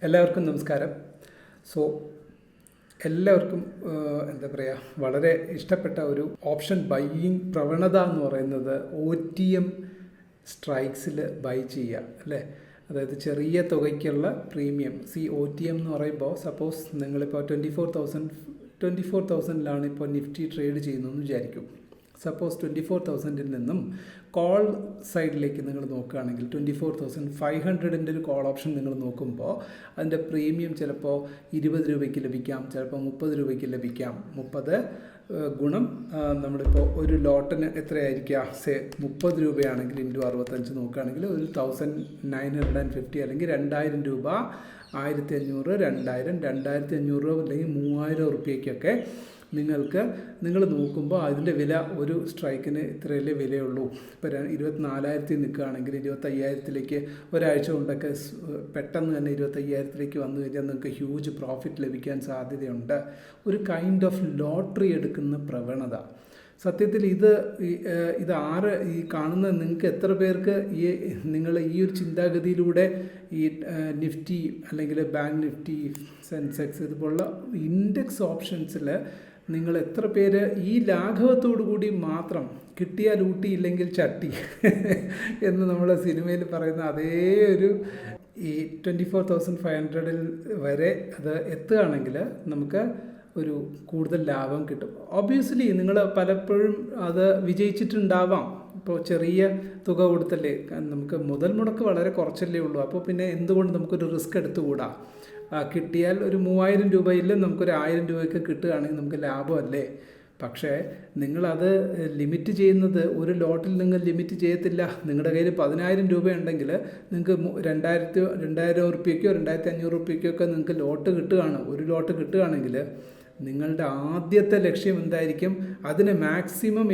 എല്ലാവർക്കും നമസ്കാരം. സോ എല്ലാവർക്കും എന്താ പറയുക, വളരെ ഇഷ്ടപ്പെട്ട ഒരു ഓപ്ഷൻ ബൈയിങ് പ്രവണത എന്ന് പറയുന്നത് OTM സ്ട്രൈക്സിൽ ബൈ ചെയ്യുക അല്ലേ. അതായത് ചെറിയ തുകയ്ക്കുള്ള പ്രീമിയം. OTM എന്ന് പറയുമ്പോൾ സപ്പോസ് നിങ്ങളിപ്പോൾ 24,000 ഇപ്പോൾ നിഫ്റ്റി ട്രേഡ് ചെയ്യുന്നതെന്ന് വിചാരിക്കും. സപ്പോസ് 24,000 നിന്നും കോൾ സൈഡിലേക്ക് നിങ്ങൾ നോക്കുകയാണെങ്കിൽ 24,500 ഒരു കോൾ ഓപ്ഷൻ നിങ്ങൾ നോക്കുമ്പോൾ അതിൻ്റെ പ്രീമിയം ചിലപ്പോൾ 20 രൂപയ്ക്ക് ലഭിക്കാം, ചിലപ്പോൾ 30 രൂപയ്ക്ക് ലഭിക്കാം. 30 ഗുണം നമ്മളിപ്പോൾ ഒരു ലോട്ടിന് എത്രയായിരിക്കുക, 30 രൂപയാണെങ്കിൽ ഇൻറ്റു 65 നോക്കുകയാണെങ്കിൽ 1,950 അല്ലെങ്കിൽ 2,000 രൂപ, 1,500, 2,000, 2,500 രൂപ അല്ലെങ്കിൽ 3,000 റുപ്യയ്ക്കൊക്കെ നിങ്ങൾ നോക്കുമ്പോൾ അതിൻ്റെ വില ഒരു സ്ട്രൈക്കിന് ഇത്രയല്ലേ വിലയുള്ളൂ. ഇപ്പോൾ 24,000 നിൽക്കുകയാണെങ്കിൽ 25,000 ഒരാഴ്ച കൊണ്ടൊക്കെ പെട്ടെന്ന് തന്നെ 25,000 വന്നു കഴിഞ്ഞാൽ നിങ്ങൾക്ക് ഹ്യൂജ് പ്രോഫിറ്റ് ലഭിക്കാൻ സാധ്യതയുണ്ട്. ഒരു കൈൻഡ് ഓഫ് ലോട്ടറി എടുക്കുന്ന പ്രവണത. സത്യത്തിൽ ഇത് ഈ കാണുന്ന നിങ്ങൾക്ക് എത്ര പേർക്ക് നിങ്ങൾ ഈ ഒരു ചിന്താഗതിയിലൂടെ ഈ നിഫ്റ്റി അല്ലെങ്കിൽ ബാങ്ക് നിഫ്റ്റി, സെൻസെക്സ് ഇതുപോലുള്ള ഇൻഡെക്സ് ഓപ്ഷൻസിൽ നിങ്ങൾ എത്ര പേര് ഈ ലാഘവത്തോടു കൂടി മാത്രം കിട്ടിയാൽ ഊട്ടിയില്ലെങ്കിൽ ചട്ടി എന്ന് നമ്മൾ സിനിമയിൽ പറയുന്ന അതേ ഒരു ഈ 24,500 വരെ അത് എത്തുകയാണെങ്കിൽ നമുക്ക് ഒരു കൂടുതൽ ലാഭം കിട്ടും. ഒബ്വിയസ്ലി നിങ്ങൾ പലപ്പോഴും അത് വിജയിച്ചിട്ടുണ്ടാവാം. ഇപ്പോൾ ചെറിയ തുക കൊടുത്തല്ലേ, നമുക്ക് മുതൽ മുടക്ക് വളരെ കുറച്ചല്ലേ ഉള്ളൂ. അപ്പോൾ പിന്നെ എന്തുകൊണ്ട് നമുക്കൊരു റിസ്ക് എടുത്തുകൂടാ? കിട്ടിയാൽ ഒരു 3,000 രൂപയിൽ നമുക്കൊരു 1,000 രൂപയ്ക്ക് കിട്ടുകയാണെങ്കിൽ നമുക്ക് ലാഭമല്ലേ. പക്ഷേ നിങ്ങളത് ലിമിറ്റ് ചെയ്യുന്നത് ഒരു ലോട്ടിൽ നിങ്ങൾ ലിമിറ്റ് ചെയ്യത്തില്ല. നിങ്ങളുടെ കയ്യിൽ 10,000 രൂപയുണ്ടെങ്കിൽ നിങ്ങൾക്ക് 2,000 റുപ്യക്കോ 2,500 റുപ്യക്കോ ഒക്കെ നിങ്ങൾക്ക് ലോട്ട് കിട്ടുകയാണ്. ഒരു ലോട്ട് കിട്ടുകയാണെങ്കിൽ നിങ്ങളുടെ ആദ്യത്തെ ലക്ഷ്യം എന്തായിരിക്കും? അതിന് മാക്സിമം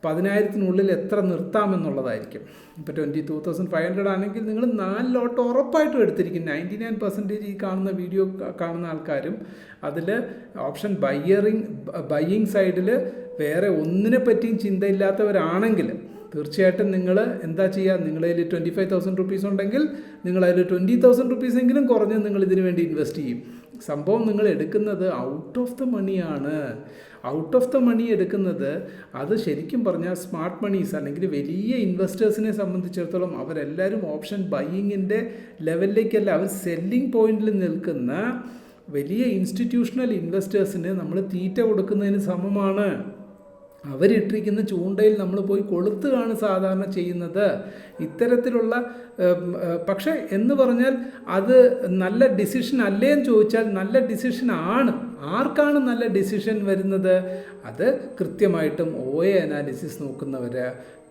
10,000-നുള്ളിൽ എത്ര നിർത്താമെന്നുള്ളതായിരിക്കും. ഇപ്പോൾ 22,500 ആണെങ്കിൽ നിങ്ങൾ 4 ലോട്ട് ഉറപ്പായിട്ടും എടുത്തിരിക്കും. 99% ഈ കാണുന്ന വീഡിയോ കാണുന്ന ആൾക്കാരും അതിൽ ഓപ്ഷൻ ബയ്യിങ് സൈഡിൽ വേറെ ഒന്നിനെ പറ്റിയും ചിന്തയില്ലാത്തവരാണെങ്കിൽ തീർച്ചയായിട്ടും നിങ്ങൾ എന്താ ചെയ്യുക? നിങ്ങളതിൽ 25,000 റുപ്പീസ് ഉണ്ടെങ്കിൽ നിങ്ങളതിൽ 20,000 റുപ്പീസ് എങ്കിലും കുറഞ്ഞ് നിങ്ങൾ ഇതിനു വേണ്ടി ഇൻവെസ്റ്റ് ചെയ്യും. സംഭവം നിങ്ങൾ എടുക്കുന്നത് ഔട്ട് ഓഫ് ദ മണിയാണ്. ഔട്ട് ഓഫ് ദ മണി എടുക്കുന്നത് അത് ശരിക്കും പറഞ്ഞാൽ സ്മാർട്ട് മണീസ് അല്ലെങ്കിൽ വലിയ ഇൻവെസ്റ്റേഴ്സിനെ സംബന്ധിച്ചിടത്തോളം അവരെല്ലാവരും ഓപ്ഷൻ ബയ്യിങ്ങിൻ്റെ ലെവലിലേക്കല്ല, അവർ സെല്ലിംഗ് പോയിന്റിൽ നിൽക്കുന്ന വലിയ ഇൻസ്റ്റിറ്റ്യൂഷണൽ ഇൻവെസ്റ്റേഴ്സിന് നമ്മൾ തീറ്റ കൊടുക്കുന്നതിന് സമമാണ്. അവരിട്ടിരിക്കുന്ന ചൂണ്ടയിൽ നമ്മൾ പോയി കൊളുത്തുകയാണ് സാധാരണ ചെയ്യുന്നത്. ഇത്തരത്തിലുള്ള പക്ഷേ എന്ന് പറഞ്ഞാൽ അത് നല്ല ഡിസിഷൻ അല്ലേ എന്ന് ചോദിച്ചാൽ നല്ല ഡിസിഷൻ ആണ്. ആർക്കാണ് നല്ല ഡിസിഷൻ വരുന്നത്? അത് കൃത്യമായിട്ടും OA അനാലിസിസ് നോക്കുന്നവർ.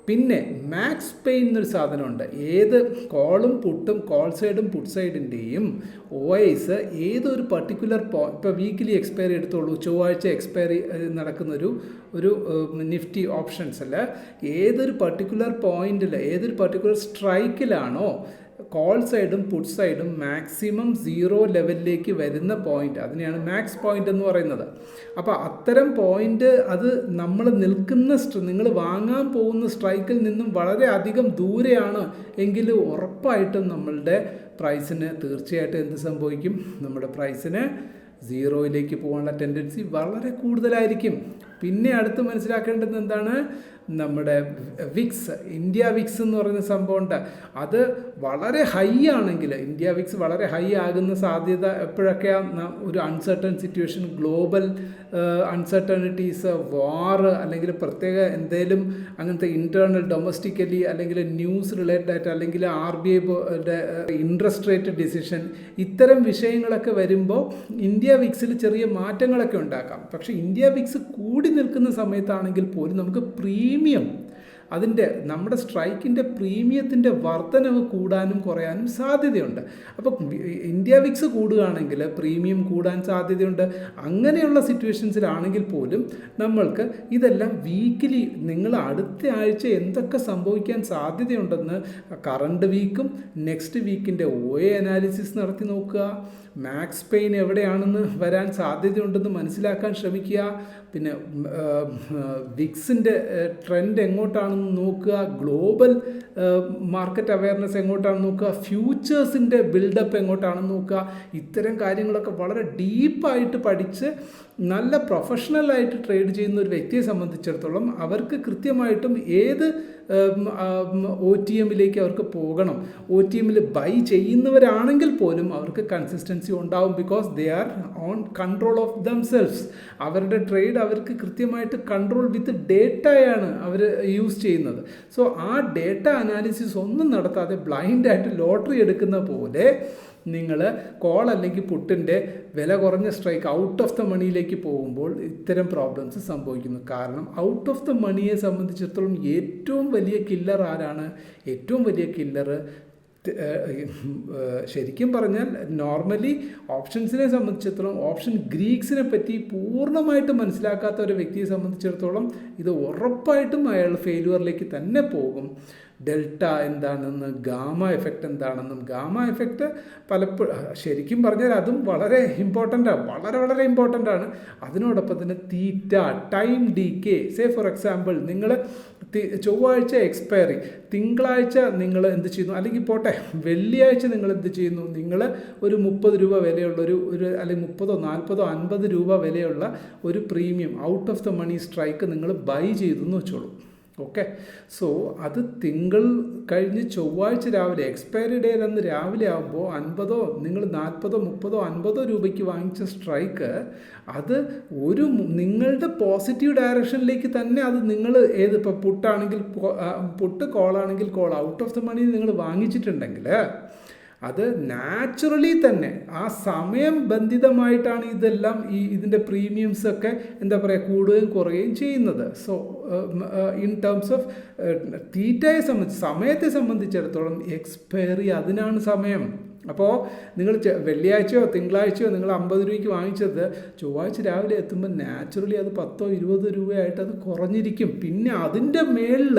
പിന്നെ മാക്സ് പെയിൻ എന്നൊരു സാധനമുണ്ട്. ഏത് കോളും പുട്ടും, കോൾ സൈഡും പുട്ട് സൈഡിൻ്റെയും OIs ഏതൊരു പർട്ടിക്കുലർ ഇപ്പോൾ വീക്കിലി എക്സ്പയറി എടുത്തോളൂ, ചൊവ്വാഴ്ച എക്സ്പയറി നടക്കുന്നൊരു നിഫ്റ്റി ഓപ്ഷൻസിൽ ഏതൊരു പർട്ടിക്കുലർ പോയിന്റിൽ ഏതൊരു പർട്ടിക്കുലർ സ്ട്രൈക്കിലാണോ കോൾ സൈഡും പുട്ട് സൈഡും മാക്സിമം 0 ലെവലിലേക്ക് വരുന്ന പോയിന്റ്, അതിനെയാണ് മാക്സ് പോയിന്റ് എന്ന് പറയുന്നത്. അപ്പോൾ അത്തരം പോയിന്റ് അത് നമ്മൾ നിങ്ങൾ വാങ്ങാൻ പോകുന്ന സ്ട്രൈക്കിൽ നിന്നും വളരെ അധികം ദൂരെയാണ് എങ്കിൽ ഉറപ്പായിട്ടും നമ്മളുടെ പ്രൈസിന് തീർച്ചയായിട്ടും എന്ത് സംഭവിക്കും? നമ്മുടെ പ്രൈസിന് 0യിലേക്ക് പോകാനുള്ള ടെൻഡൻസി വളരെ കൂടുതലായിരിക്കും. പിന്നെ അടുത്ത് മനസ്സിലാക്കേണ്ടത് എന്താണ്? നമ്മുടെ ഇന്ത്യ വിക്സ് എന്ന് പറയുന്ന സംഭവമുണ്ട്. അത് വളരെ ഹൈ ആണെങ്കിൽ ഇന്ത്യ വിക്സ് വളരെ ഹൈ ആകുന്ന സാധ്യത എപ്പോഴൊക്കെയാണ്? ഒരു അൺസർട്ടൺ സിറ്റുവേഷൻ, ഗ്ലോബൽ അൺസർട്ടണിറ്റീസ്, വാർ അല്ലെങ്കിൽ പ്രത്യേക എന്തെങ്കിലും അങ്ങനത്തെ ഇൻറ്റേർണൽ ഡൊമസ്റ്റിക്കലി അല്ലെങ്കിൽ ന്യൂസ് റിലേറ്റഡ് ആയിട്ട് അല്ലെങ്കിൽ RBI ഇൻട്രസ്റ്റ് റേറ്റ് ഡിസിഷൻ, ഇത്തരം വിഷയങ്ങളൊക്കെ വരുമ്പോൾ ഇന്ത്യ വിക്സിൽ ചെറിയ മാറ്റങ്ങളൊക്കെ ഉണ്ടാക്കാം. പക്ഷേ ഇന്ത്യ വിക്സ് കൂടി നിൽക്കുന്ന സമയത്താണെങ്കിൽ പോലും നമുക്ക് നമ്മുടെ സ്ട്രൈക്കിൻ്റെ പ്രീമിയത്തിൻ്റെ വർധനവ് കൂടാനും കുറയാനും സാധ്യതയുണ്ട്. അപ്പോൾ ഇന്ത്യ വിക്സ് കൂടുകയാണെങ്കിൽ പ്രീമിയം കൂടാൻ സാധ്യതയുണ്ട്. അങ്ങനെയുള്ള സിറ്റുവേഷൻസിലാണെങ്കിൽ പോലും നമ്മൾക്ക് ഇതെല്ലാം വീക്കിലി നിങ്ങൾ അടുത്ത ആഴ്ച എന്തൊക്കെ സംഭവിക്കാൻ സാധ്യതയുണ്ടെന്ന് കറണ്ട് വീക്കും നെക്സ്റ്റ് വീക്കിൻ്റെ OA അനാലിസിസ് നടത്തി നോക്കുക. മാക്സ് പെയിൻ എവിടെയാണെന്ന് വരാൻ സാധ്യതയുണ്ടെന്ന് മനസ്സിലാക്കാൻ ശ്രമിക്കുക. പിന്നെ വിക്സിൻ്റെ ട്രെൻഡ് എങ്ങോട്ടാണ് എങ്ങോട്ടാണെന്ന് നോക്കുക, ഗ്ലോബൽ മാർക്കറ്റ് അവയർനെസ് എങ്ങോട്ടാണെന്ന് നോക്കുക, ഫ്യൂച്ചേഴ്സിൻ്റെ ബിൽഡപ്പ് എങ്ങോട്ടാണെന്ന് നോക്കുക. ഇത്തരം കാര്യങ്ങളൊക്കെ വളരെ ഡീപ്പായിട്ട് പഠിച്ച് നല്ല പ്രൊഫഷണലായിട്ട് ട്രേഡ് ചെയ്യുന്ന ഒരു വ്യക്തിയെ സംബന്ധിച്ചിടത്തോളം അവർക്ക് കൃത്യമായിട്ടും ഏത് OTMിലേക്ക് അവർക്ക് പോകണം. OTMിൽ ബൈ ചെയ്യുന്നവരാണെങ്കിൽ പോലും അവർക്ക് കൺസിസ്റ്റൻസി ഉണ്ടാവും. Because they are on control of themselves. അവരുടെ ട്രേഡ് അവർക്ക് കൃത്യമായിട്ട് കൺട്രോൾ വിത്ത് ഡേറ്റയാണ് അവർ യൂസ് ചെയ്യുന്നത്. സോ ആ ഡേറ്റ അനാലിസിസ് ഒന്നും നടത്താതെ ബ്ലൈൻഡായിട്ട് ലോട്ടറി എടുക്കുന്ന പോലെ നിങ്ങൾ കോൾ അല്ലെങ്കിൽ പുട്ടിൻ്റെ വില കുറഞ്ഞ സ്ട്രൈക്ക് ഔട്ട് ഓഫ് ദ മണിയിലേക്ക് പോകുമ്പോൾ ഇത്തരം പ്രോബ്ലംസ് സംഭവിക്കുന്നു. കാരണം ഔട്ട് ഓഫ് ദ മണിയെ സംബന്ധിച്ചിടത്തോളം ഏറ്റവും വലിയ കില്ലർ ആരാണ്? ഏറ്റവും വലിയ കില്ലർ ശരിക്കും പറഞ്ഞാൽ നോർമലി ഓപ്ഷൻസിനെ സംബന്ധിച്ചിടത്തോളം ഓപ്ഷൻ ഗ്രീക്സിനെ പറ്റി പൂർണ്ണമായിട്ട് മനസ്സിലാക്കാത്ത ഒരു വ്യക്തിയെ സംബന്ധിച്ചിടത്തോളം ഇത് ഉറപ്പായിട്ടും അയാൾ ഫെയിലുവറിലേക്ക് തന്നെ പോകും. ഡെൽറ്റ എന്താണെന്ന്, ഗാമ എഫക്റ്റ് എന്താണെന്നും, ഗാമ എഫക്റ്റ് പലപ്പോഴും ശരിക്കും പറഞ്ഞാൽ അതും വളരെ ഇമ്പോർട്ടൻ്റാണ്, വളരെ വളരെ ഇമ്പോർട്ടൻ്റ് ആണ്. അതിനോടൊപ്പം തന്നെ theta, time decay. Say for example നിങ്ങൾ ചൊവ്വാഴ്ച എക്സ്പയറി, തിങ്കളാഴ്ച നിങ്ങൾ എന്ത് ചെയ്യുന്നു, അല്ലെങ്കിൽ പോട്ടെ വെള്ളിയാഴ്ച നിങ്ങൾ എന്ത് ചെയ്യുന്നു, നിങ്ങൾ ഒരു 30 രൂപ വിലയുള്ള ഒരു അല്ലെങ്കിൽ 30, 40, 50 രൂപ വിലയുള്ള ഒരു premium out of the money strike നിങ്ങൾ ബൈ ചെയ്തു എന്ന് വെച്ചോളൂ. ഓക്കെ, സോ അത് തിങ്കൾ കഴിഞ്ഞ് ചൊവ്വാഴ്ച രാവിലെ എക്സ്പയറി ഡേ അന്ന് രാവിലെ ആകുമ്പോൾ 50, നിങ്ങൾ 40, 30, 50 രൂപയ്ക്ക് വാങ്ങിച്ച സ്ട്രൈക്ക് അത് നിങ്ങളുടെ പോസിറ്റീവ് ഡയറക്ഷനിലേക്ക് തന്നെ അത് നിങ്ങൾ ഇപ്പോൾ പുട്ടാണെങ്കിൽ പുട്ട്, കോളാണെങ്കിൽ call, out of the money നിങ്ങൾ വാങ്ങിച്ചിട്ടുണ്ടെങ്കിൽ അത് നാച്ചുറലി തന്നെ ആ സമയം ബന്ധിതമായിട്ടാണ് ഇതെല്ലാം ഇതിൻ്റെ പ്രീമിയംസൊക്കെ എന്താ പറയുക കൂടുകയും കുറയുകയും ചെയ്യുന്നത്. സോ ഇൻ ടേംസ് ഓഫ് തീറ്റയെ സമയത്തെ സംബന്ധിച്ചിടത്തോളം എക്സ്പയറി അതിനാണ് സമയം. അപ്പോൾ നിങ്ങൾ വെള്ളിയാഴ്ചയോ തിങ്കളാഴ്ചയോ നിങ്ങൾ 50 രൂപയ്ക്ക് വാങ്ങിച്ചത് ചൊവ്വാഴ്ച രാവിലെ എത്തുമ്പോൾ നാച്ചുറലി അത് 10, 20 രൂപയായിട്ട് അത് കുറഞ്ഞിരിക്കും. പിന്നെ അതിൻ്റെ മേളിൽ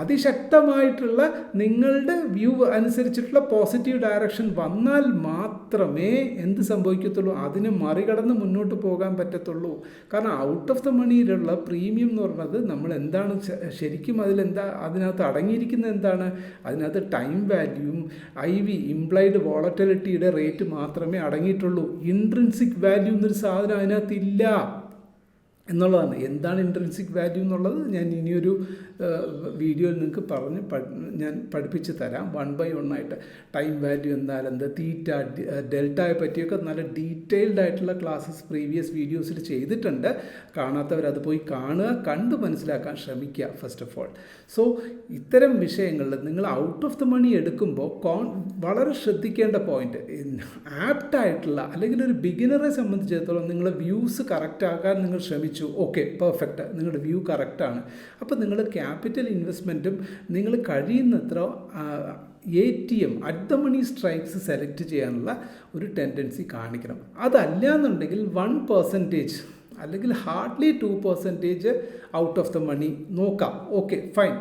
അതിശക്തമായിട്ടുള്ള നിങ്ങളുടെ വ്യൂ അനുസരിച്ചിട്ടുള്ള പോസിറ്റീവ് ഡയറക്ഷൻ വന്നാൽ മാത്രമേ എന്ത് സംഭവിക്കത്തുള്ളൂ, അതിനെ മറികടന്ന് മുന്നോട്ട് പോകാൻ പറ്റത്തുള്ളൂ. കാരണം ഔട്ട് ഓഫ് ദ മണിയിലുള്ള പ്രീമിയം എന്ന് പറയുന്നത് നമ്മൾ എന്താണ് ശരിക്കും അതിനകത്ത് അടങ്ങിയിരിക്കുന്നത് എന്താണ്? അതിനകത്ത് ടൈം വാല്യൂവും IV ഇംപ്ലൈഡ് വോളറ്റിലിറ്റിയുടെ റേറ്റ് മാത്രമേ അടങ്ങിയിട്ടുള്ളൂ. ഇൻട്രിൻസിക് വാല്യൂ എന്നൊരു സാധനം അതിനകത്തില്ല എന്നുള്ളതാണ്. എന്താണ് ഇൻട്രിൻസിക് വാല്യൂ എന്നുള്ളത് ഞാൻ ഇനിയൊരു വീഡിയോയിൽ നിങ്ങൾക്ക് ഞാൻ പഠിപ്പിച്ച് തരാം 1 by 1 ആയിട്ട്. ടൈം വാല്യൂ എന്ത്, തീറ്റ, ഡെൽറ്റയെ പറ്റിയൊക്കെ നല്ല ഡീറ്റെയിൽഡ് ആയിട്ടുള്ള ക്ലാസ്സസ് പ്രീവിയസ് വീഡിയോസിൽ ചെയ്തിട്ടുണ്ട്. കാണാത്തവരത് പോയി കാണുക, കണ്ട് മനസ്സിലാക്കാൻ ശ്രമിക്കുക ഫസ്റ്റ് ഓഫ് ഓൾ. സോ ഇത്തരം വിഷയങ്ങളിൽ നിങ്ങൾ ഔട്ട് ഓഫ് ദ മണി എടുക്കുമ്പോൾ വളരെ ശ്രദ്ധിക്കേണ്ട പോയിന്റ്, ആപ്റ്റായിട്ടുള്ള അല്ലെങ്കിൽ ഒരു ബിഗിനറെ സംബന്ധിച്ചിടത്തോളം നിങ്ങളുടെ വ്യൂസ് കറക്റ്റ് ആക്കാൻ നിങ്ങൾ ശ്രമിച്ചു. ഓക്കെ, പെർഫെക്റ്റ്, നിങ്ങളുടെ വ്യൂ കറക്റ്റാണ്. അപ്പോൾ നിങ്ങൾ ക്യാപിറ്റൽ ഇൻവെസ്റ്റ്മെൻറ്റും നിങ്ങൾ കഴിയുന്നത്ര ATM at the money strikes select ചെയ്യാനുള്ള ഒരു ടെൻഡൻസി കാണിക്കണം. അതല്ല എന്നുണ്ടെങ്കിൽ 1% അല്ലെങ്കിൽ hardly 2% out of the money നോക്കാം. ഓക്കെ, ഫൈൻ,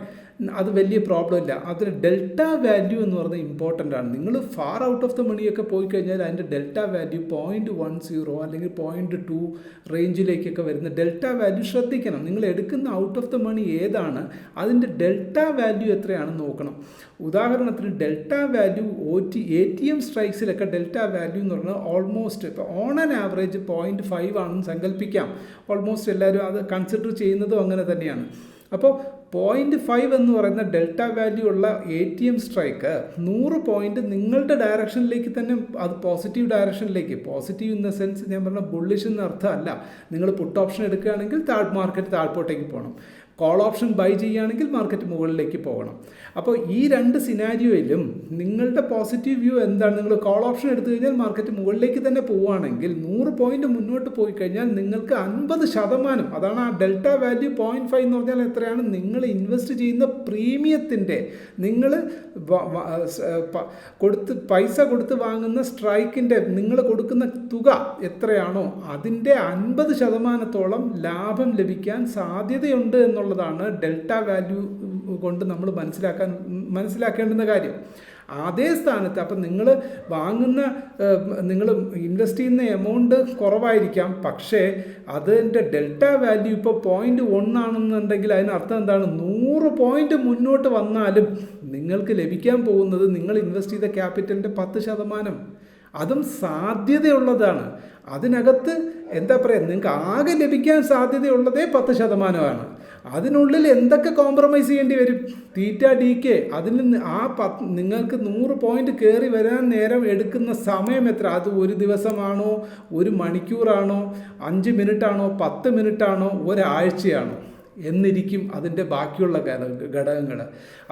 അത് വലിയ പ്രോബ്ലം ഇല്ല. അതിൽ ഡെൽറ്റ വാല്യൂ എന്ന് പറയുന്നത് ഇമ്പോർട്ടൻ്റ് ആണ്. നിങ്ങൾ ഫാർ ഔട്ട് ഓഫ് ദ മണിയൊക്കെ പോയി കഴിഞ്ഞാൽ അതിൻ്റെ ഡെൽറ്റ വാല്യൂ 0.10 അല്ലെങ്കിൽ 0.2 റേഞ്ചിലേക്കൊക്കെ വരുന്ന ഡെൽറ്റ വാല്യൂ ശ്രദ്ധിക്കണം. നിങ്ങൾ എടുക്കുന്ന ഔട്ട് ഓഫ് ദ മണി ഏതാണ്, അതിൻ്റെ ഡെൽറ്റ വാല്യൂ എത്രയാണെന്ന് നോക്കണം. ഉദാഹരണത്തിന് ഡെൽറ്റ വാല്യൂ ATM സ്ട്രൈക്സിലൊക്കെ ഡെൽറ്റ വാല്യൂ എന്ന് പറഞ്ഞാൽ ഓൾമോസ്റ്റ് ഇപ്പോൾ ഓൺ ആൻ ആവറേജ് 0.5 ആണെന്ന് സങ്കല്പിക്കാം. ഓൾമോസ്റ്റ് എല്ലാവരും അത് കൺസിഡർ ചെയ്യുന്നതും അങ്ങനെ തന്നെയാണ്. അപ്പോൾ 0.5 എന്ന് പറയുന്ന ഡെൽറ്റ വാല്യൂ ഉള്ള ATM സ്ട്രൈക്ക് 100 പോയിന്റ് നിങ്ങളുടെ ഡയറക്ഷനിലേക്ക് തന്നെ, അത് പോസിറ്റീവ് ഡയറക്ഷനിലേക്ക്, പോസിറ്റീവ് ഇൻ ദ സെൻസ് ഞാൻ പറഞ്ഞ ബുള്ളിഷ് എന്ന അർത്ഥമല്ല. നിങ്ങൾ പുട്ട് ഓപ്ഷൻ എടുക്കുകയാണെങ്കിൽ മാർക്കറ്റ് താഴ്പോട്ടേക്ക് പോകണം, കോൾ ഓപ്ഷൻ ബൈ ചെയ്യുകയാണെങ്കിൽ മാർക്കറ്റ് മുകളിലേക്ക് പോകണം. അപ്പോൾ ഈ 2 സിനാരിയോയിലും നിങ്ങളുടെ പോസിറ്റീവ് വ്യൂ എന്താണ്? നിങ്ങൾ കോൾ ഓപ്ഷൻ എടുത്തു കഴിഞ്ഞാൽ മാർക്കറ്റ് മുകളിലേക്ക് തന്നെ പോവുകയാണെങ്കിൽ 100 പോയിന്റ് മുന്നോട്ട് പോയി കഴിഞ്ഞാൽ നിങ്ങൾക്ക് 50%, അതാണ് ആ ഡെൽറ്റ വാല്യൂ 0.5 എന്ന് പറഞ്ഞാൽ എത്രയാണ്? നിങ്ങൾ ഇൻവെസ്റ്റ് ചെയ്യുന്ന പ്രീമിയത്തിൻ്റെ, നിങ്ങൾ പൈസ കൊടുത്ത് വാങ്ങുന്ന സ്ട്രൈക്കിൻ്റെ നിങ്ങൾ കൊടുക്കുന്ന തുക എത്രയാണോ അതിൻ്റെ 50%ഓളം ലാഭം ലഭിക്കാൻ സാധ്യതയുണ്ട് എന്നുള്ളതാണ് ഡെൽറ്റ വാല്യൂ കൊണ്ട് നമ്മൾ മനസ്സിലാക്കേണ്ടുന്ന കാര്യം. അതേ സ്ഥാനത്ത് അപ്പം നിങ്ങൾ ഇൻവെസ്റ്റ് ചെയ്യുന്ന എമൗണ്ട് കുറവായിരിക്കാം, പക്ഷേ അതിൻ്റെ ഡെൽറ്റ വാല്യൂ ഇപ്പോൾ 0.1 ആണെന്നുണ്ടെങ്കിൽ അതിനർത്ഥം എന്താണ്? 100 പോയിന്റ് മുന്നോട്ട് വന്നാലും നിങ്ങൾക്ക് ലഭിക്കാൻ പോകുന്നത് നിങ്ങൾ ഇൻവെസ്റ്റ് ചെയ്ത ക്യാപിറ്റലിൻ്റെ 10%. അതും സാധ്യതയുള്ളതാണ്. അതിനകത്ത് എന്താ പറയുക, നിങ്ങൾക്ക് ആകെ ലഭിക്കാൻ സാധ്യതയുള്ളതേ 10%. അതിനുള്ളിൽ എന്തൊക്കെ കോംപ്രമൈസ് ചെയ്യേണ്ടി വരും? തീറ്റ ഡി കെ അതിൽ നിന്ന് നിങ്ങൾക്ക് 100 പോയിന്റ് കയറി വരാൻ നേരം എടുക്കുന്ന സമയം എത്ര? അത് ഒരു ദിവസമാണോ, ഒരു മണിക്കൂറാണോ, 5 മിനിറ്റാണോ, 10 മിനിറ്റാണോ, ഒരാഴ്ചയാണോ എന്നിരിക്കും അതിൻ്റെ ബാക്കിയുള്ള ഘടകങ്ങൾ.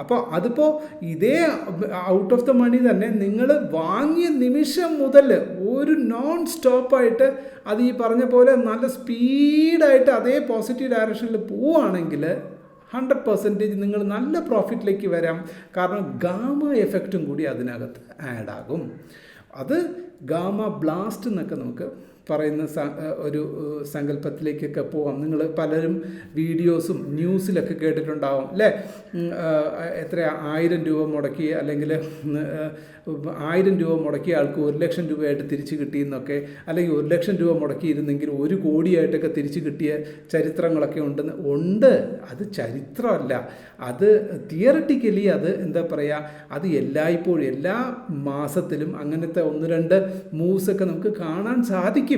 അപ്പോൾ അതിപ്പോൾ ഇതേ ഔട്ട് ഓഫ് ദ മണി തന്നെ നിങ്ങൾ വാങ്ങിയ നിമിഷം മുതൽ ഒരു നോൺ സ്റ്റോപ്പായിട്ട് അത് ഈ പറഞ്ഞ പോലെ നല്ല സ്പീഡായിട്ട് അതേ പോസിറ്റീവ് ഡയറക്ഷനിൽ പോവുകയാണെങ്കിൽ 100% നിങ്ങൾ നല്ല പ്രോഫിറ്റിലേക്ക് വരാം. കാരണം ഗാമ എഫക്റ്റും കൂടി അതിനകത്ത് ആഡാകും. അത് ഗാമ ബ്ലാസ്റ്റ് എന്നൊക്കെ നമുക്ക് പറയുന്ന ഒരു സങ്കല്പത്തിലേക്കൊക്കെ പോവാം. നിങ്ങൾ പലരും വീഡിയോസും ന്യൂസിലൊക്കെ കേട്ടിട്ടുണ്ടാവും അല്ലേ? എത്ര 1000 രൂപ മുടക്കി, അല്ലെങ്കിൽ 1000 രൂപ മുടക്കിയ ആൾക്ക് 1 ലക്ഷം രൂപയായിട്ട് തിരിച്ച് കിട്ടിയെന്നൊക്കെ, അല്ലെങ്കിൽ 1 ലക്ഷം രൂപ മുടക്കിയിരുന്നെങ്കിൽ 1 കോടിയായിട്ടൊക്കെ തിരിച്ച് കിട്ടിയ ചരിത്രങ്ങളൊക്കെ ഉണ്ട്. അത് ചരിത്രമല്ല, അത് തിയററ്റിക്കലി അത് എന്താ പറയുക, അത് എല്ലായ്പ്പോഴും എല്ലാ മാസത്തിലും അങ്ങനത്തെ 1-2 മൂവ്സൊക്കെ നമുക്ക് കാണാൻ സാധിക്കും.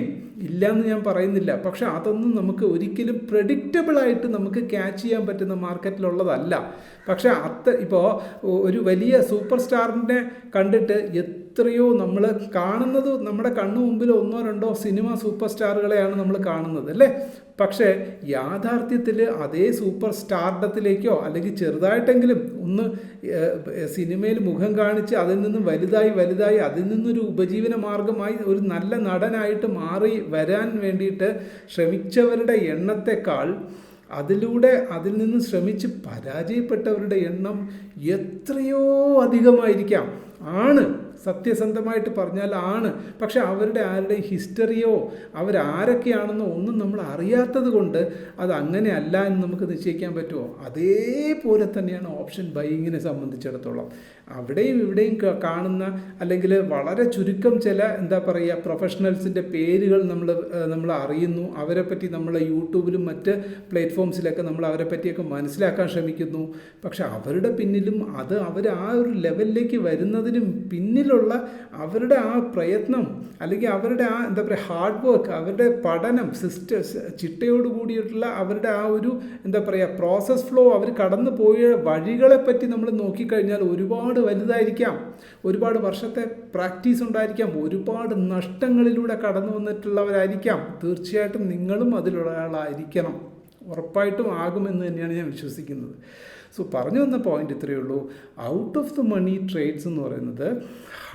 ഇല്ലയെന്ന് ഞാൻ പറയുന്നില്ല. പക്ഷെ അതൊന്നും നമുക്ക് ഒരിക്കലും പ്രെഡിക്റ്റബിളായിട്ട് നമുക്ക് ക്യാച്ച് ചെയ്യാൻ പറ്റുന്ന മാർക്കറ്റിലുള്ളതല്ല. പക്ഷേ ഇപ്പോൾ ഒരു വലിയ സൂപ്പർ സ്റ്റാറിനെ കണ്ടിട്ട് എത്രയോ നമ്മൾ കാണുന്നത് നമ്മുടെ കണ്ണു മുമ്പിൽ 1-2 സിനിമ സൂപ്പർ സ്റ്റാറുകളെയാണ് നമ്മൾ കാണുന്നത് അല്ലേ? പക്ഷേ യാഥാർത്ഥ്യത്തിൽ അതേ സൂപ്പർ സ്റ്റാർഡത്തിലേക്കോ അല്ലെങ്കിൽ ചെറുതായിട്ടെങ്കിലും ഒന്ന് സിനിമയിൽ മുഖം കാണിച്ച് അതിൽ നിന്നും വലുതായി അതിൽ നിന്നൊരു ഉപജീവന മാർഗമായി ഒരു നല്ല നടനായിട്ട് മാറി വരാൻ വേണ്ടിയിട്ട് ശ്രമിച്ചവരുടെ എണ്ണത്തെക്കാൾ അതിൽ നിന്ന് ശ്രമിച്ച് പരാജയപ്പെട്ടവരുടെ എണ്ണം എത്രയോ അധികമായിരിക്കാം. സത്യസന്ധമായിട്ട് പറഞ്ഞാൽ ആണ്. പക്ഷെ അവരുടെ ആരുടെയും ഹിസ്റ്ററിയോ അവരാരൊക്കെയാണെന്നോ ഒന്നും നമ്മൾ അറിയാത്തത് കൊണ്ട് അത് അങ്ങനെയല്ല എന്ന് നമുക്ക് നിശ്ചയിക്കാൻ പറ്റുമോ? അതേപോലെ തന്നെയാണ് ഓപ്ഷൻ ബൈയിങ്ങിനെ സംബന്ധിച്ചിടത്തോളം. അവിടെയും ഇവിടെയും കാണുന്ന അല്ലെങ്കിൽ വളരെ ചുരുക്കം ചില എന്താ പറയുക പ്രൊഫഷണൽസിൻ്റെ പേരുകൾ നമ്മൾ അറിയുന്നു. അവരെ പറ്റി നമ്മൾ യൂട്യൂബിലും മറ്റ് പ്ലാറ്റ്ഫോംസിലൊക്കെ നമ്മൾ അവരെ പറ്റിയൊക്കെ മനസ്സിലാക്കാൻ ശ്രമിക്കുന്നു. പക്ഷെ അവരുടെ പിന്നിലും അവർ ആ ഒരു ലെവലിലേക്ക് വരുന്നതിനും പിന്നിലുള്ള അവരുടെ ആ പ്രയത്നം അല്ലെങ്കിൽ അവരുടെ ആ എന്താ പറയുക ഹാർഡ് വർക്ക്, അവരുടെ പഠനം ചിട്ടയോട് കൂടിയിട്ടുള്ള അവരുടെ ആ ഒരു എന്താ പറയുക പ്രോസസ് ഫ്ലോ, അവർ കടന്നു പോയ വഴികളെപ്പറ്റി നമ്മൾ നോക്കിക്കഴിഞ്ഞാൽ ഒരുപാട് വലുതായിരിക്കാം. ഒരുപാട് വർഷത്തെ പ്രാക്ടീസ് ഉണ്ടായിരിക്കാം. ഒരുപാട് നഷ്ടങ്ങളിലൂടെ കടന്നു വന്നിട്ടുള്ളവരായിരിക്കാം. തീർച്ചയായിട്ടും നിങ്ങളും അതിലുള്ള ആളായിരിക്കണം. ഉറപ്പായിട്ടും ആകുമെന്ന് തന്നെയാണ് ഞാൻ വിശ്വസിക്കുന്നത്. സോ പറഞ്ഞു വന്ന പോയിന്റ് ഇത്രയേ ഉള്ളൂ. Out of the money trades എന്ന് പറയുന്നത്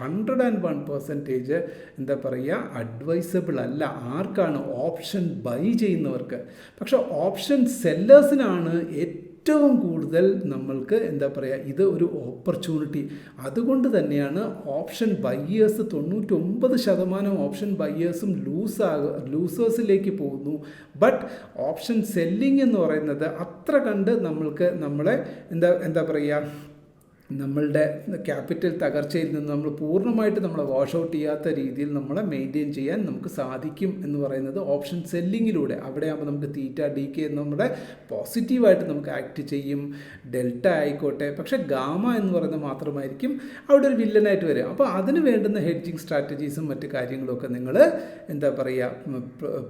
101% എന്താ പറയുക അഡ്വൈസബിൾ അല്ല. ആർക്കാണ്? ഓപ്ഷൻ ബൈ ചെയ്യുന്നവർക്ക്. പക്ഷെ ഓപ്ഷൻ സെല്ലേഴ്സിനാണ് ഏറ്റവും കൂടുതൽ നമ്മൾക്ക് എന്താ പറയുക ഇത് ഒരു ഓപ്പർച്യൂണിറ്റി. അതുകൊണ്ട് തന്നെയാണ് ഓപ്ഷൻ ബയ്യേഴ്സ് 99% ഓപ്ഷൻ ബയ്യേഴ്സും ലൂസേഴ്സിലേക്ക് പോകുന്നു. ബട്ട് ഓപ്ഷൻ സെല്ലിംഗ് എന്ന് പറയുന്നത് അത്ര കണ്ട് നമ്മളെ എന്താ പറയുക നമ്മളുടെ ക്യാപിറ്റൽ തകർച്ചയിൽ നിന്ന് നമ്മൾ പൂർണ്ണമായിട്ട് നമ്മളെ വാഷ് ഔട്ട് ചെയ്യാത്ത രീതിയിൽ നമ്മളെ മെയിൻറ്റെയിൻ ചെയ്യാൻ നമുക്ക് സാധിക്കും എന്ന് പറയുന്നത് ഓപ്ഷൻ സെല്ലിങ്ങിലൂടെ. അവിടെയാകുമ്പോൾ നമുക്ക് തീറ്റ ഡി കെ നമ്മുടെ പോസിറ്റീവായിട്ട് നമുക്ക് ആക്ട് ചെയ്യും. ഡെൽറ്റ ആയിക്കോട്ടെ. പക്ഷേ ഗാമ എന്ന് പറയുന്നത് മാത്രമായിരിക്കും അവിടെ ഒരു വില്ലനായിട്ട് വരിക. അപ്പോൾ അതിന് വേണ്ടുന്ന ഹെഡ്ജിങ് സ്ട്രാറ്റജീസും മറ്റു കാര്യങ്ങളുമൊക്കെ നിങ്ങൾ എന്താ പറയുക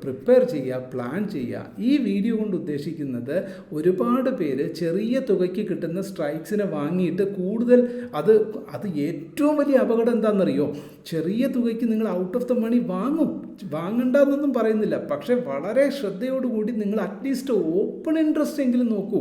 പ്രിപ്പയർ ചെയ്യുക, പ്ലാൻ ചെയ്യുക. ഈ വീഡിയോ കൊണ്ട് ഉദ്ദേശിക്കുന്നത് ഒരുപാട് പേര് ചെറിയ തുകയ്ക്ക് കിട്ടുന്ന സ്ട്രൈക്സിനെ വാങ്ങിയിട്ട് കൂടുതൽ അത് ഏറ്റവും വലിയ അപകടം എന്താണെന്നറിയോ? ചെറിയ തുകയ്ക്ക് നിങ്ങൾ ഔട്ട് ഓഫ് ദ മണി വാങ്ങണ്ടെന്നൊന്നും പറയുന്നില്ല. പക്ഷേ വളരെ ശ്രദ്ധയോടുകൂടി നിങ്ങൾ അറ്റ്ലീസ്റ്റ് ഓപ്പൺ ഇൻട്രസ്റ്റ് എങ്കിലും നോക്കൂ.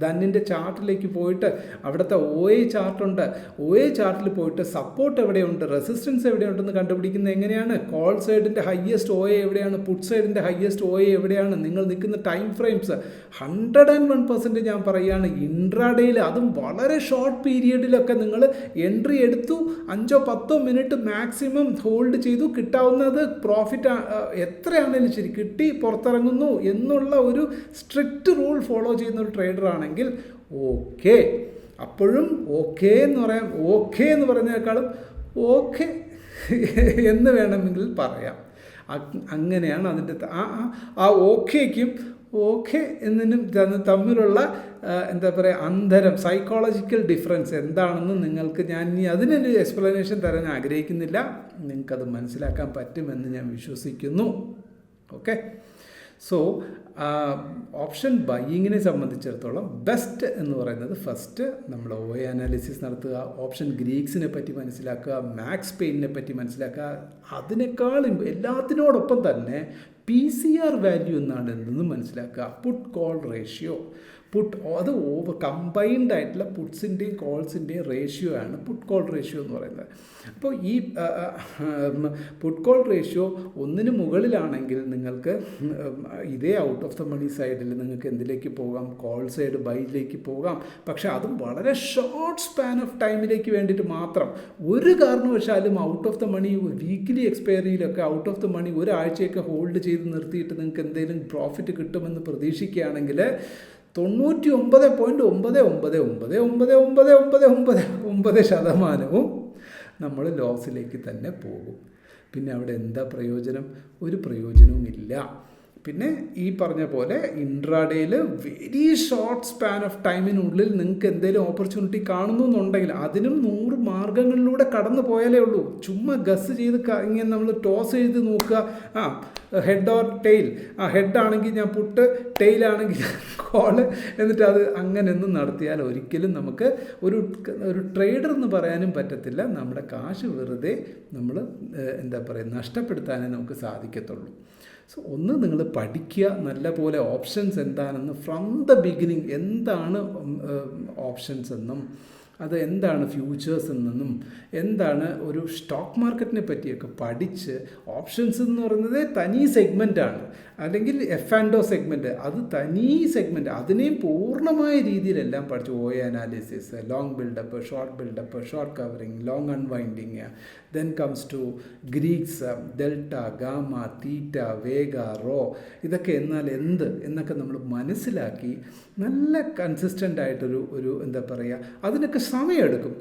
ധന്നിൻ്റെ ചാർട്ടിലേക്ക് പോയിട്ട് അവിടുത്തെ OA ചാർട്ടുണ്ട്. OA ചാർട്ടിൽ പോയിട്ട് സപ്പോർട്ട് എവിടെയുണ്ട്, റെസിസ്റ്റൻസ് എവിടെയുണ്ടെന്ന് കണ്ടുപിടിക്കുന്നത് എങ്ങനെയാണ്? കോൾ സൈഡിൻ്റെ ഹയ്യസ്റ്റ് OA എവിടെയാണ്, പുട്ട് സൈഡിൻ്റെ ഹയ്യസ്റ്റ് OA എവിടെയാണ്, നിങ്ങൾ നിൽക്കുന്ന ടൈം ഫ്രെയിംസ് 101% ഞാൻ പറയുകയാണ്. ഇൻട്രാഡേയിൽ അതും വളരെ ഷോർട്ട് പീരിയഡിലൊക്കെ നിങ്ങൾ എൻട്രി എടുത്തു 5-10 മിനിറ്റ് മാക്സിമം ഹോൾഡ് ചെയ്തു. കിട്ടാവുന്നത് പ്രോഫിറ്റ് എത്രയാണെങ്കിലും ശരി കിട്ടി പുറത്തിറങ്ങുന്നു എന്നുള്ള ഒരു സ്ട്രിക്റ്റ് റൂൾ ഫോളോ ചെയ്യുന്ന ഒരു ട്രേഡർ ആണെങ്കിൽ ഓക്കെ. അപ്പോഴും ഓക്കെ എന്ന് പറയുന്നതിനേക്കാളും ഓക്കെ എന്ന് വേണമെങ്കിൽ പറയാം. അങ്ങനെയാണ് അതിൻ്റെ ആ ഓക്കേക്കും ഓക്കെ എന്നതിനും തമ്മിലുള്ള എന്താ പറയുക അന്തരം, സൈക്കോളജിക്കൽ ഡിഫറൻസ് എന്താണെന്ന് നിങ്ങൾക്ക് ഞാൻ ഇനി അതിനൊരു എക്സ്പ്ലനേഷൻ തരാൻ ആഗ്രഹിക്കുന്നില്ല. നിങ്ങൾക്കത് മനസ്സിലാക്കാൻ പറ്റുമെന്ന് ഞാൻ വിശ്വസിക്കുന്നു. ഓക്കെ, സോ ഓപ്ഷൻ ബൈയിങ്ങിനെ സംബന്ധിച്ചിടത്തോളം ബെസ്റ്റ് എന്ന് പറയുന്നത് ഫസ്റ്റ് നമ്മൾ OA അനാലിസിസ് നടത്തുക, ഓപ്ഷൻ ഗ്രീക്സിനെ പറ്റി മനസ്സിലാക്കുക, മാക്സ് പെയിനിനെ പറ്റി മനസ്സിലാക്കുക. അതിനേക്കാളും എല്ലാത്തിനോടൊപ്പം തന്നെ PCR വാല്യൂ എന്നാണ് എന്തെന്ന് മനസ്സിലാക്കുക. പുട്ട് കോൾ റേഷ്യോ, അത് കമ്പൈൻഡ് ആയിട്ടുള്ള പുട്ട്സിൻ്റെയും കോൾസിൻ്റെയും റേഷ്യോ ആണ് പുട്ട് കോൾ റേഷ്യോ എന്ന് പറയുന്നത്. അപ്പോൾ ഈ പുട്ട് കോൾ റേഷ്യോ 1 മുകളിലാണെങ്കിൽ നിങ്ങൾക്ക് ഇതേ ഔട്ട് ഓഫ് ദ മണി സൈഡിൽ നിങ്ങൾക്ക് എന്തിലേക്ക് പോകാം, കോൾ സൈഡ് ബൈയിലേക്ക് പോകാം. പക്ഷേ അതും വളരെ ഷോർട്ട് സ്പാൻ ഓഫ് ടൈമിലേക്ക് വേണ്ടിയിട്ട് മാത്രം. ഒരു കാരണവശാലും out of the money weekly എക്സ്പയറിയിലൊക്കെ ഔട്ട് ഓഫ് ദ മണി ഒരാഴ്ചയൊക്കെ ഹോൾഡ് ചെയ്ത് നിർത്തിയിട്ട് നിങ്ങൾക്ക് എന്തെങ്കിലും പ്രോഫിറ്റ് കിട്ടുമെന്ന് പ്രതീക്ഷിക്കുകയാണെങ്കിൽ 99.99999999% നമ്മൾ ലോസിലേക്ക് തന്നെ പോകും. പിന്നെ അവിടെ എന്താ പ്രയോജനം? ഒരു പ്രയോജനവുമില്ല. പിന്നെ ഈ പറഞ്ഞ പോലെ ഇൻട്രാഡേയിൽ വെരി ഷോർട്ട് സ്പാൻ ഓഫ് ടൈമിനുള്ളിൽ നിങ്ങൾക്ക് എന്തെങ്കിലും ഓപ്പർച്യൂണിറ്റി കാണുന്നു എന്നുണ്ടെങ്കിൽ അതിനും 100 മാർഗ്ഗങ്ങളിലൂടെ കടന്നു പോയാലേ ഉള്ളൂ. ചുമ്മാ ഗസ് ചെയ്ത് ഇങ്ങനെ നമ്മൾ ടോസ് ചെയ്ത് നോക്കുക, ഹെഡ് ഓർ ടെയിൽ, ഹെഡ് ആണെങ്കിൽ ഞാൻ പുട്ട്, ടെയിലാണെങ്കിൽ കോള്, എന്നിട്ട് അത് അങ്ങനെയൊന്നും നടത്തിയാൽ ഒരിക്കലും നമുക്ക് ഒരു ട്രേഡർ എന്ന് പറയാനും പറ്റത്തില്ല. നമ്മുടെ കാശ് വെറുതെ നമ്മൾ എന്താ പറയുക നഷ്ടപ്പെടുത്താനേ നമുക്ക് സാധിക്കത്തുള്ളൂ. സോ ഒന്ന് നിങ്ങൾ പഠിക്കുക നല്ലപോലെ ഓപ്ഷൻസ് എന്താണെന്ന്, ഫ്രം ദ ബിഗിനിങ് എന്താണ് ഓപ്ഷൻസ് എന്നും അത് എന്താണ് ഫ്യൂച്ചേഴ്സ് എന്നും എന്താണ് ഒരു സ്റ്റോക്ക് മാർക്കറ്റിനെ പറ്റിയൊക്കെ പഠിച്ച്, ഓപ്ഷൻസ് എന്ന് പറയുന്നത് തനി സെഗ്മെൻറ്റാണ്, അല്ലെങ്കിൽ F&O സെഗ്മെൻറ്റ്, അത് തനി സെഗ്മെൻറ്റ്, അതിനെയും പൂർണ്ണമായ രീതിയിലെല്ലാം പഠിച്ചു. OA analysis, long buildup, short covering, long unwinding, then comes to Greeks, delta, gamma, theta, vega, rho, ഇതൊക്കെ എന്നാൽ എന്ത് എന്നൊക്കെ നമ്മൾ മനസ്സിലാക്കി നല്ല കൺസിസ്റ്റൻ്റ് ആയിട്ടൊരു എന്താ പറയുക, അതിനൊക്കെ സമയമെടുക്കും.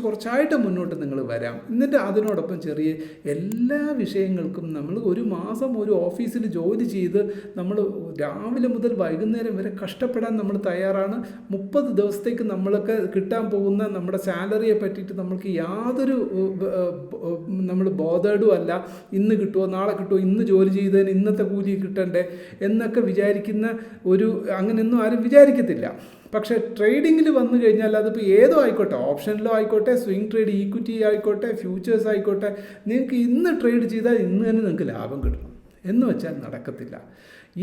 കുറച്ചായിട്ട് മുന്നോട്ട് നിങ്ങൾ വരാം. എന്നിട്ട് അതിനോടൊപ്പം ചെറിയ എല്ലാ വിഷയങ്ങൾക്കും നമ്മൾ ഒരു മാസം ഒരു ഓഫീസിൽ ജോലി ചെയ്ത് നമ്മൾ രാവിലെ മുതൽ വൈകുന്നേരം വരെ കഷ്ടപ്പെടാൻ നമ്മൾ തയ്യാറാണ്. 30 ദിവസത്തേക്ക് നമ്മൾക്ക് കിട്ടാൻ പോകുന്ന നമ്മുടെ സാലറിയെ പറ്റിയിട്ട് നമ്മൾക്ക് യാതൊരു നമ്മൾ ബോധേഡും അല്ല. ഇന്ന് കിട്ടുമോ, നാളെ കിട്ടുമോ, ഇന്ന് ജോലി ചെയ്തതിന് ഇന്നത്തെ കൂലി കിട്ടണ്ടേ എന്നൊക്കെ വിചാരിക്കുന്ന അങ്ങനെയൊന്നും ആരും വിചാരിക്കത്തില്ല. പക്ഷേ ട്രേഡിങ്ങിൽ വന്നു കഴിഞ്ഞാൽ അതിപ്പോൾ ഏതോ ആയിക്കോട്ടെ, ഓപ്ഷനിലോ ആയിക്കോട്ടെ, സ്വിംഗ് ട്രേഡ്, ഈക്വിറ്റി ആയിക്കോട്ടെ, ഫ്യൂച്ചേഴ്സ് ആയിക്കോട്ടെ, നിങ്ങൾക്ക് ഇന്ന് ട്രേഡ് ചെയ്താൽ ഇന്ന് തന്നെ നിങ്ങൾക്ക് ലാഭം കിട്ടണം എന്ന് വെച്ചാൽ നടക്കത്തില്ല.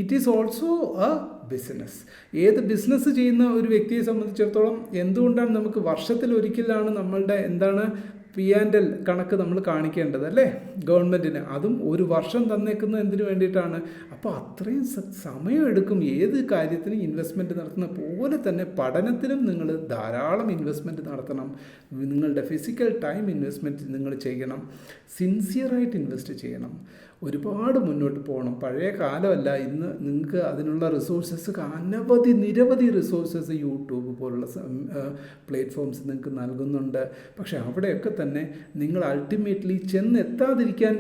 It is also A business. ഏത് ബിസിനസ് ചെയ്യുന്ന ഒരു വ്യക്തിയെ സംബന്ധിച്ചിടത്തോളം എന്തുകൊണ്ടാണ് നമുക്ക് വർഷത്തിലൊരിക്കലാണ് നമ്മളുടെ എന്താണ് P&L കണക്ക് നമ്മൾ കാണിക്കേണ്ടത് അല്ലേ ഗവൺമെൻറ്റിന്? അതും ഒരു വർഷം തന്നേക്കുന്നത് എന്തിനു വേണ്ടിയിട്ടാണ്? അപ്പോൾ അത്രയും സമയമെടുക്കും ഏത് കാര്യത്തിനും ഇൻവെസ്റ്റ്മെൻറ്റ് നടത്തുന്ന പോലെ തന്നെ പഠനത്തിനും നിങ്ങൾ ധാരാളം ഇൻവെസ്റ്റ്മെൻറ്റ് നടത്തണം. നിങ്ങളുടെ ഫിസിക്കൽ ടൈം ഇൻവെസ്റ്റ്മെൻറ്റ് നിങ്ങൾ ചെയ്യണം, സിൻസിയറായിട്ട് ഇൻവെസ്റ്റ് ചെയ്യണം, ഒരുപാട് മുന്നോട്ട് പോകണം. പഴയ കാലമല്ല, ഇന്ന് നിങ്ങൾക്ക് അതിനുള്ള റിസോഴ്സസ് നിരവധി റിസോഴ്സസ് യൂട്യൂബ് പോലുള്ള പ്ലാറ്റ്ഫോംസ് നിങ്ങൾക്ക് നൽകുന്നുണ്ട്. പക്ഷേ അവിടെയൊക്കെ തന്നെ നിങ്ങൾ അൾട്ടിമേറ്റ്ലി ചെന്നെത്താതിരിക്കാൻ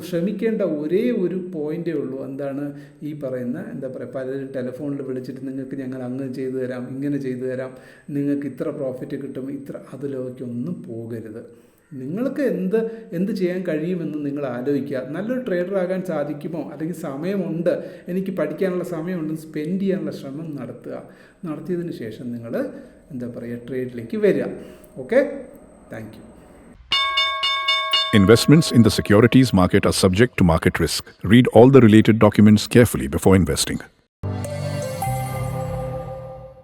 ശ്രമിക്കേണ്ട ഒരേ ഒരു പോയിൻ്റേ ഉള്ളൂ. എന്താണ് ഈ പറയുന്ന എന്താ പറയുക, പലരും ടെലിഫോണിൽ വിളിച്ചിട്ട് നിങ്ങൾക്ക് ഞങ്ങൾ അങ്ങനെ ചെയ്തു തരാം, ഇങ്ങനെ ചെയ്തു തരാം, നിങ്ങൾക്ക് ഇത്ര പ്രോഫിറ്റ് കിട്ടും, അതിലേക്കൊന്നും പോകരുത്. നിങ്ങൾക്ക് എന്ത് ചെയ്യാൻ കഴിയുമെന്ന് നിങ്ങൾ ആലോചിക്കുക. നല്ലൊരു ട്രേഡർ ആകാൻ സാധിക്കുമോ, അല്ലെങ്കിൽ സമയമുണ്ട്, എനിക്ക് പഠിക്കാനുള്ള സമയമുണ്ടെന്ന് സ്പെൻഡ് ചെയ്യാനുള്ള ശ്രമം നടത്തിയതിന് ശേഷം നിങ്ങൾ എന്താ പറയുക ട്രേഡിലേക്ക് വരിക. Okay, thank you. Investments in the securities market are subject to market risk. Read all the related documents carefully before investing.